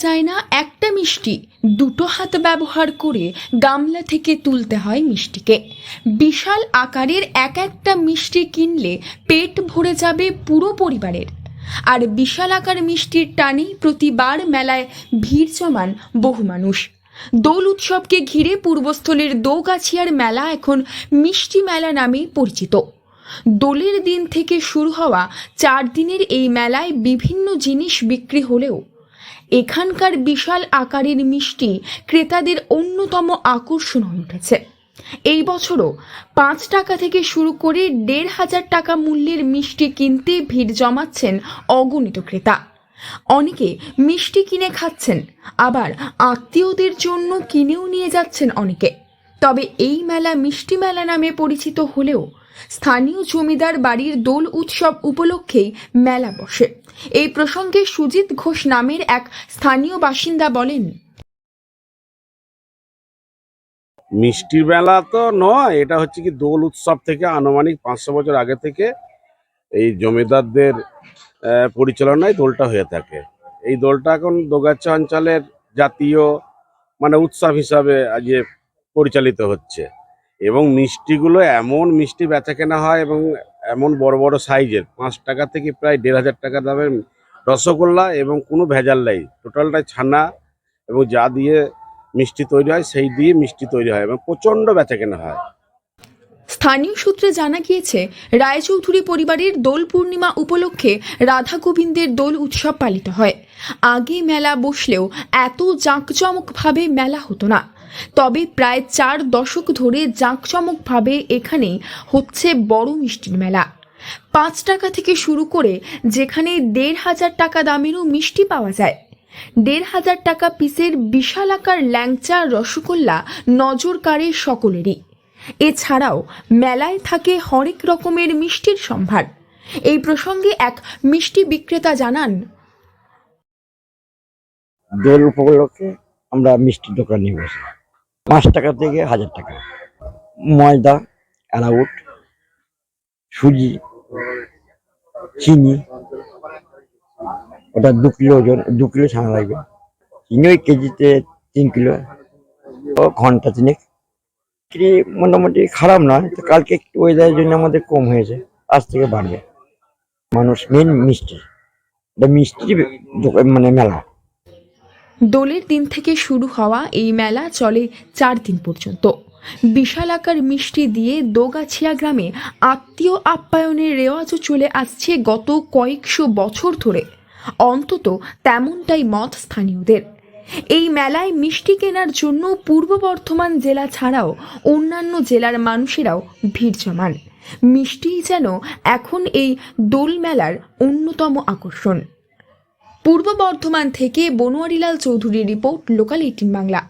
যায় না একটা মিষ্টি, দুটো হাত ব্যবহার করে গামলা থেকে তুলতে হয় মিষ্টিকে। বিশাল আকারের এক একটা মিষ্টি কিনলে পেট ভরে যাবে পুরো পরিবারের। আর বিশাল আকার মিষ্টির টানেই প্রতিবার মেলায় ভিড় জমান বহু মানুষ। দোল উৎসবকে ঘিরে পূর্বস্থলীর দোগাছিয়ার মেলা এখন মিষ্টি মেলা নামেই পরিচিত। দোলের দিন থেকে শুরু হওয়া 4 দিনের এই মেলায় বিভিন্ন জিনিস বিক্রি হলেও এখানকার বিশাল আকারের মিষ্টি ক্রেতাদের অন্যতম আকর্ষণ হয়ে উঠেছে। এই বছরও 5 টাকা থেকে শুরু করে 1,500 টাকা মূল্যের মিষ্টি কিনতে ভিড় জমাচ্ছেন অগণিত ক্রেতা। অনেকে মিষ্টি কিনে খাচ্ছেন, আবার আত্মীয়দের জন্য কিনেও নিয়ে যাচ্ছেন অনেকে। তবে এই মেলা মিষ্টি মেলা নামে পরিচিত হলেও স্থানীয় জমিদার বাড়ির দোল উৎসব উপলক্ষেই মেলা বসে। এই প্রসঙ্গে সুজিত ঘোষ নামের এক স্থানীয় বাসিন্দা বলেন, মিষ্টির মেলা তো নয়, এটা হচ্ছে কি দোল উৎসব থেকে আনুমানিক 500 বছর আগে থেকে এই জমিদারদের পরিচালনায় দোলটা হয়ে থাকে। এই দোলটা এখন দোগাছা অঞ্চলের জাতীয় উৎসব হিসাবে আজ পরিচালিত হচ্ছে। এবং মিষ্টিগুলো এমন মিষ্টি বেচা কেনা হয় এবং এমন বড় বড় সাইজের, 5 টাকা থেকে প্রায় 1,500 টাকা দামের রসগোল্লা, এবং কোনো ভেজাল নেই, টোটালটাই ছানা এবং যা দিয়ে মিষ্টি তৈরি হয় সেই দিয়ে মিষ্টি তৈরি হয় এবং প্রচণ্ড বেচা কেনা হয়। স্থানীয় সূত্রে জানা গিয়েছে, রায়চৌধুরী পরিবারের দোল পূর্ণিমা উপলক্ষে রাধা গোবিন্দের দোল উৎসব পালিত হয়। আগে মেলা বসলেও এত জাঁকজমকভাবে মেলা হতো না। তবে প্রায় 4 দশক ধরে জাঁকজমকভাবে এখানে হচ্ছে বড় মিষ্টির মেলা। 5 টাকা থেকে শুরু করে যেখানে 1,500 টাকা দামেরও মিষ্টি পাওয়া যায়। 1,500 টাকা পিসের বিশাল আকার ল্যাংচা রসগোল্লা নজর কাড়ে সকলেরই। এছাড়াও মেলায় থাকে হরেক রকমের মিষ্টির সম্ভার। এই প্রসঙ্গে এক মিষ্টি বিক্রেতা জানান, দোল উপলক্ষে আমরা মিষ্টির দোকান নিয়ে বসি। 5 টাকা থেকে 1,000 টাকা ময়দা, অ্যারাউট, সুজি, চিনি, ওটা 2 কিলো ওজন, 2 কিলো ছানা লাগবে। চিনি ওই কেজিতে 3 কিলো, ও ঘন্টা 3 বিক্রি মোটামুটি খারাপ নয়। তো কালকে একটু ওয়েদারের জন্য আমাদের কম হয়েছে, আজ থেকে বাড়বে। মানুষ মেন মিষ্টি, এটা মিষ্টির মেলা। দোলের দিন থেকে শুরু হওয়া এই মেলা চলে 4 দিন পর্যন্ত। বিশাল আকার মিষ্টি দিয়ে দোগাছিয়া গ্রামে আত্মীয় আপ্যায়নের রেওয়াজও চলে আসছে গত কয়েকশো বছর ধরে। অন্তত তেমনটাই মত স্থানীয়দের। এই মেলায় মিষ্টি কেনার জন্য পূর্ব বর্ধমান জেলা ছাড়াও অন্যান্য জেলার মানুষেরাও ভিড় জমান। মিষ্টিই যেন এখন এই দোল মেলার অন্যতম আকর্ষণ। পূর্ব বর্ধমান থেকে বনোয়ারিলাল চৌধুরীর রিপোর্ট, লোকাল 18 বাংলা।